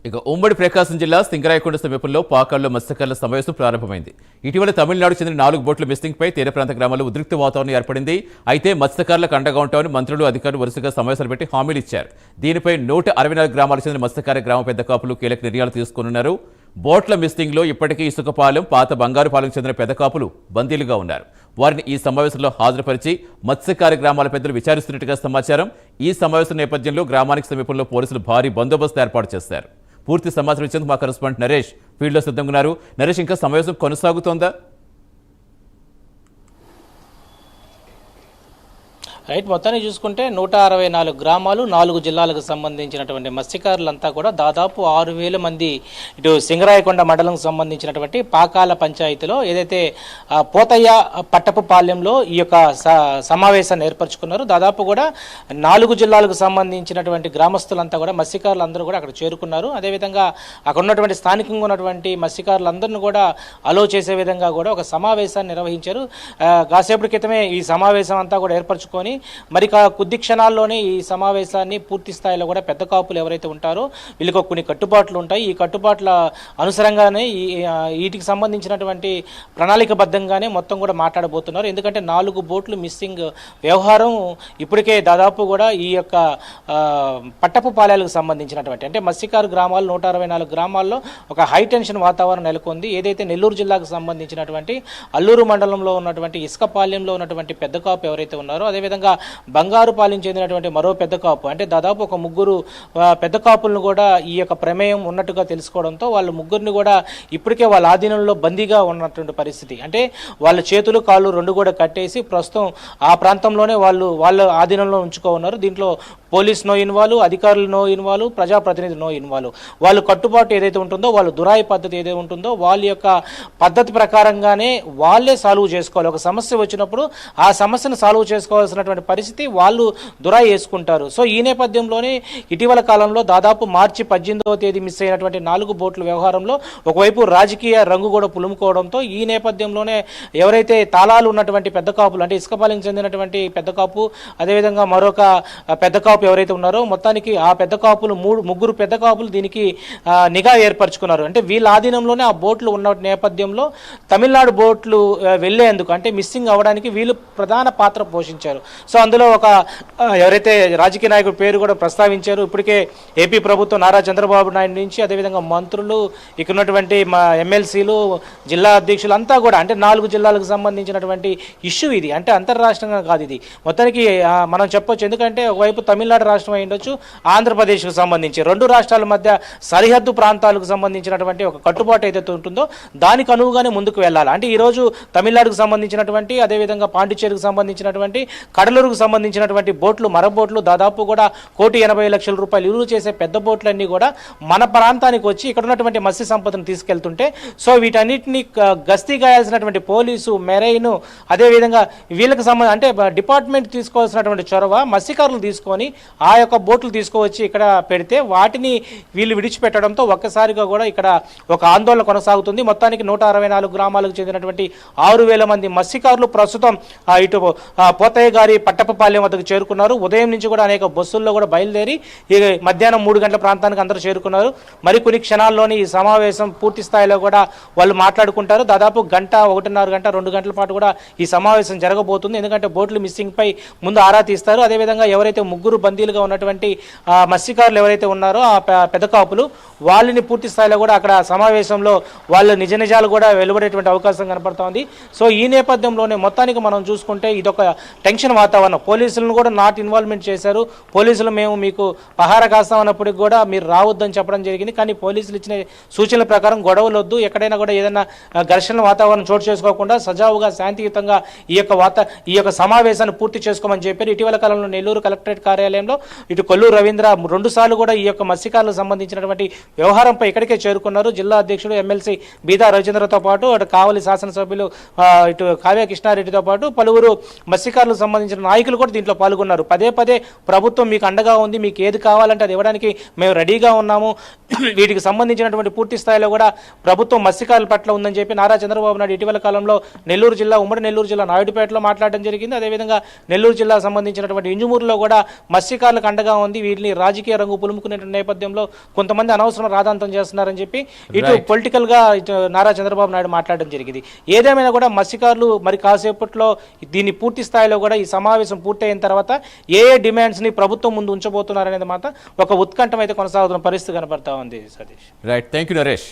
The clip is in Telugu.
ఇక ఉమ్మడి ప్రకాశం జిల్లా సింగరాయకొండ సమీపంలో పాకాల్లో మత్స్యకారుల సమావేశం ప్రారంభమైంది. ఇటీవల తమిళనాడు చెందిన 4 బోట్ల మిస్సింగ్ పై తీర ప్రాంత గ్రామాల్లో ఉద్రిక్త వాతావరణం ఏర్పడింది. అయితే మత్స్యకారులకు అండగా ఉంటామని మంత్రులు, అధికారులు వరుసగా సమావేశాలు పెట్టి హామీలు ఇచ్చారు. దీనిపై 164 గ్రామాలకు చెందిన మత్స్యకార గ్రామ పెద్ద కాపులు కీలక నిర్ణయాలు తీసుకున్నారు. బోట్ల మిస్సింగ్ లో ఇప్పటికీ ఇసుకపాలెం, పాత బంగారుపాలెం చెందిన పెద్ద కాపులు బందీలుగా ఉన్నారు. వారిని ఈ సమావేశంలో హాజరుపరిచి మత్స్యకార గ్రామాల పెద్దలు విచారిస్తున్నట్టుగా సమాచారం. ఈ సమావేశం నేపథ్యంలో గ్రామానికి సమీపంలో పోలీసులు భారీ బందోబస్తు ఏర్పాటు చేశారు. పూర్తి సమాచారం ఇచ్చేందుకు మా కరెస్పాండెంట్ నరేష్ ఫీల్డ్ లో సిద్ధంగా ఉన్నారు. నరేష్, ఇంకా సమావేశం కొనసాగుతోందా? రైట్, మొత్తాన్ని చూసుకుంటే 164 గ్రామాలు, 4 జిల్లాలకు సంబంధించినటువంటి మత్స్యకారులంతా కూడా దాదాపు 6,000 మంది ఇటు సింగరాయకొండ మండలంకు సంబంధించినటువంటి పాకాల పంచాయతీలో ఏదైతే పోతయ్య పట్టపు పాలెంలో ఈ యొక్క సమావేశాన్ని ఏర్పరచుకున్నారు. దాదాపు కూడా 4 జిల్లాలకు సంబంధించినటువంటి గ్రామస్తులంతా కూడా మత్స్యకారులందరూ కూడా అక్కడ చేరుకున్నారు. అదేవిధంగా అక్కడ ఉన్నటువంటి స్థానికంగా ఉన్నటువంటి మత్స్యకారులందరినీ కూడా అలో చేసే విధంగా కూడా ఒక సమావేశాన్ని నిర్వహించారు. కాసేపటి క్రితమే ఈ సమావేశం అంతా కూడా ఏర్పరచుకొని మరి కొద్ది క్షణాల్లోనే ఈ సమావేశాన్ని పూర్తి స్థాయిలో కూడా పెద్ద కాపులు ఎవరైతే ఉంటారో వీళ్ళకి కొన్ని కట్టుబాట్లు ఉంటాయి. ఈ కట్టుబాట్ల అనుసరంగానే వీటికి సంబంధించినటువంటి ప్రణాళికబద్ధంగానే మొత్తం కూడా మాట్లాడబోతున్నారు. ఎందుకంటే 4 బోట్లు మిస్సింగ్ వ్యవహారం ఇప్పటికే దాదాపు కూడా ఈ యొక్క పట్టపు పాలెలకు సంబంధించినటువంటి అంటే మత్స్యకారు గ్రామాలు 164 గ్రామాల్లో ఒక హై టెన్షన్ వాతావరణం నెలకొంది. ఏదైతే నెల్లూరు జిల్లాకు సంబంధించినటువంటి అల్లూరు మండలంలో ఉన్నటువంటి ఇసుకపాలెంలో ఉన్నటువంటి పెద్ద కాపు ఎవరైతే ఉన్నారో, అదేవిధంగా బంగారుపాలెం చెందినటువంటి మరో పెద్ద కాపు అంటే దాదాపు ఒక 3 పెద్ద కాపులను కూడా ఈ యొక్క ప్రమేయం ఉన్నట్టుగా తెలుసుకోవడంతో వాళ్ళ ముగ్గురిని కూడా ఇప్పటికే వాళ్ళ ఆధీనంలో బందీగా ఉన్నటువంటి పరిస్థితి. అంటే వాళ్ళ చేతులు కాళ్ళు 2 కూడా కట్టేసి ప్రస్తుతం ఆ ప్రాంతంలోనే వాళ్ళ ఆధీనంలో ఉంచుకో ఉన్నారు. దీంట్లో పోలీస్ నో ఇన్వాల్వ్, అధికారులు నో ఇన్వాల్వ్, ప్రజాప్రతినిధి నో ఇన్వాల్వ్. వాళ్ళు కట్టుబాటు ఏదైతే ఉంటుందో, వాళ్ళు దురాయి పద్ధతి ఏదైతే ఉంటుందో వాళ్ళ యొక్క పద్ధతి ప్రకారంగానే వాళ్ళే సాల్వ్ చేసుకోవాలి. ఒక సమస్య వచ్చినప్పుడు ఆ సమస్యను సాల్వ్ చేసుకోవాల్సినటువంటి పరిస్థితి వాళ్ళు దురాయి వేసుకుంటారు. సో ఈ నేపథ్యంలోనే ఇటీవల కాలంలో దాదాపు మార్చి 18వ తేదీ మిస్ అయినటువంటి 4 బోట్ల వ్యవహారంలో ఒకవైపు రాజకీయ రంగు కూడా పులుముకోవడంతో ఈ నేపథ్యంలోనే ఎవరైతే తాళాలు ఉన్నటువంటి పెద్ద కాపులు అంటే ఇసుకపాలెం చెందినటువంటి పెద్ద కాపు, అదేవిధంగా మరొక పెద్ద కాపు ఎవరైతే ఉన్నారో మొత్తానికి ఆ పెద్ద కాపులు 3 పెద్ద కాపులు దీనికి నిఘా ఏర్పరచుకున్నారు. అంటే వీళ్ళ ఆధీనంలోనే ఆ బోట్లు ఉన్న నేపథ్యంలో తమిళనాడు బోట్లు వెళ్లేందుకు అంటే మిస్సింగ్ అవ్వడానికి వీళ్ళు ప్రధాన పాత్ర పోషించారు. సో అందులో ఒక ఎవరైతే రాజకీయ నాయకుడి పేరు కూడా ప్రస్తావించారు. ఇప్పటికే ఏపీ ప్రభుత్వం నారా చంద్రబాబు నాయుడు నుంచి అదేవిధంగా మంత్రులు, ఇక్కడ ఉన్నటువంటి మా ఎమ్మెల్సీలు, జిల్లా అధ్యక్షులు అంతా కూడా అంటే 4 జిల్లాలకు సంబంధించినటువంటి ఇష్యూ ఇది. అంటే అంతర్రాష్ట్రంగా కాదు ఇది, మొత్తానికి మనం చెప్పొచ్చు. ఎందుకంటే ఒకవైపు తమిళనాడు రాష్ట్రం అయి ఉండొచ్చు, ఆంధ్రప్రదేశ్కు సంబంధించి 2 రాష్ట్రాల మధ్య సరిహద్దు ప్రాంతాలకు సంబంధించినటువంటి ఒక కట్టుబాటు ఏదైతే ఉంటుందో దానికి అనువుగానే ముందుకు వెళ్ళాలి. అంటే ఈరోజు తమిళనాడుకు సంబంధించినటువంటి అదేవిధంగా పాండిచేరికి సంబంధించినటువంటి కడలూరుకు సంబంధించినటువంటి బోట్లు, మరబోట్లు దాదాపు కూడా 1,80,00,000 రూపాయలు విలువ చేసే పెద్ద బోట్లన్నీ కూడా మన ప్రాంతానికి వచ్చి ఇక్కడ ఉన్నటువంటి మత్స్య సంపదను తీసుకెళ్తుంటే సో వీటన్నిటిని గస్తీ గాయాల్సినటువంటి పోలీసు, మెరైన్, అదేవిధంగా వీళ్ళకి అంటే డిపార్ట్మెంట్ తీసుకోవాల్సినటువంటి చొరవ మత్స్యకారులు తీసుకొని ఆ యొక్క బోట్లు తీసుకువచ్చి ఇక్కడ పెడితే వాటిని వీళ్ళు విడిచిపెట్టడంతో ఒక్కసారిగా కూడా ఇక్కడ ఒక ఆందోళన కొనసాగుతుంది. మొత్తానికి 164 గ్రామాలకు చెందినటువంటి 6,000 మంది మత్స్యకారులు ప్రస్తుతం ఇటు పోతయ్య గారి పట్టపపాలెం వద్దకు చేరుకున్నారు. ఉదయం నుంచి కూడా అనేక బస్సుల్లో కూడా బయలుదేరి మధ్యాహ్నం 3 గంటల ప్రాంతానికి అందరూ చేరుకున్నారు. మరికొన్ని క్షణాల్లోని ఈ సమావేశం పూర్తి స్థాయిలో కూడా వాళ్ళు మాట్లాడుకుంటారు. దాదాపు గంట, 1.5 గంట, 2 గంటల పాటు కూడా ఈ సమావేశం జరగబోతుంది. ఎందుకంటే బోట్లు మిస్సింగ్ పై ముందు ఆరా తీస్తారు. అదేవిధంగా ఎవరైతే 3 బందీలుగా ఉన్నటువంటి మత్స్యకారులు ఎవరైతే ఉన్నారో ఆ పెద్ద కాపులు వాళ్ళని పూర్తి స్థాయిలో కూడా అక్కడ సమావేశంలో వాళ్ళ నిజ నిజాలు కూడా వెలువడేటువంటి అవకాశం కనపడుతోంది. సో ఈ నేపథ్యంలోనే మొత్తానికి మనం చూసుకుంటే ఇదొక టెన్షన్ వాతావరణం. పోలీసులను కూడా నాట్ ఇన్వాల్వ్మెంట్ చేశారు. పోలీసులు మేము మీకు పహారా కాస్తామన్నప్పటికి కూడా మీరు రావద్దని చెప్పడం జరిగింది. కానీ పోలీసులు ఇచ్చిన సూచనల ప్రకారం గొడవలు వద్దు, ఎక్కడైనా కూడా ఏదైనా ఘర్షణ వాతావరణం చోటు చేసుకోకుండా సజావుగా శాంతియుతంగా ఈ యొక్క సమావేశాన్ని పూర్తి చేసుకోమని చెప్పారు. ఇటీవల కాలంలో నెల్లూరు కలెక్టరేట్ కార్యాలయంలో ఇటు కొల్లూరు రవీంద్ర 2 సార్లు కూడా ఈ యొక్క మత్స్యకారులకు సంబంధించినటువంటి వ్యవహారంపై ఇక్కడికే చేరుకున్నారు. జిల్లా అధ్యక్షుడు ఎమ్మెల్సీ బీదా రవీంద్రతో పాటు అటు కావలి శాసనసభ్యులు ఇటు కావ్య కృష్ణారెడ్డితో పాటు పలువురు మత్స్యకారులకు సంబంధించిన నాయకులు కూడా దీంట్లో పాల్గొన్నారు. పదే పదే ప్రభుత్వం మీకు అండగా ఉంది, మీకు ఏది కావాలంటే అది ఇవ్వడానికి మేము రెడీగా ఉన్నాము, వీటికి సంబంధించినటువంటి పూర్తి స్థాయిలో కూడా ప్రభుత్వం మత్స్యకారుల పట్ల ఉందని చెప్పి నారా చంద్రబాబు నాయుడు ఇటీవల కాలంలో నెల్లూరు జిల్లా, ఉమ్మడి నెల్లూరు జిల్లా నాయుడుపేటలో మాట్లాడడం జరిగింది. అదేవిధంగా నెల్లూరు జిల్లా సంబంధించినటువంటి ఇంజుమూరులో కూడా మత్స్యకారులకు అండగా ఉంది, వీటిని రాజకీయ రంగు పులుముకునే నేపథ్యంలో కొంతమంది అనవసరం రాధాంతం చేస్తున్నారని చెప్పి ఇటు పొలిటికల్ గా ఇటు నారా చంద్రబాబు నాయుడు మాట్లాడడం జరిగింది. ఏదేమైనా కూడా మత్స్యకారులు మరి కాసేపట్లో దీన్ని పూర్తి స్థాయిలో కూడా ఈ సమావేశం పూర్తయిన తర్వాత ఏ డిమాండ్స్ ని ప్రభుత్వం ముందు ఉంచబోతున్నారనేది మాత్రం ఒక ఉత్కంఠం అయితే కొనసాగుతున్న పరిస్థితి కనబడతా ఉంది. Satish, right, thank you Naresh.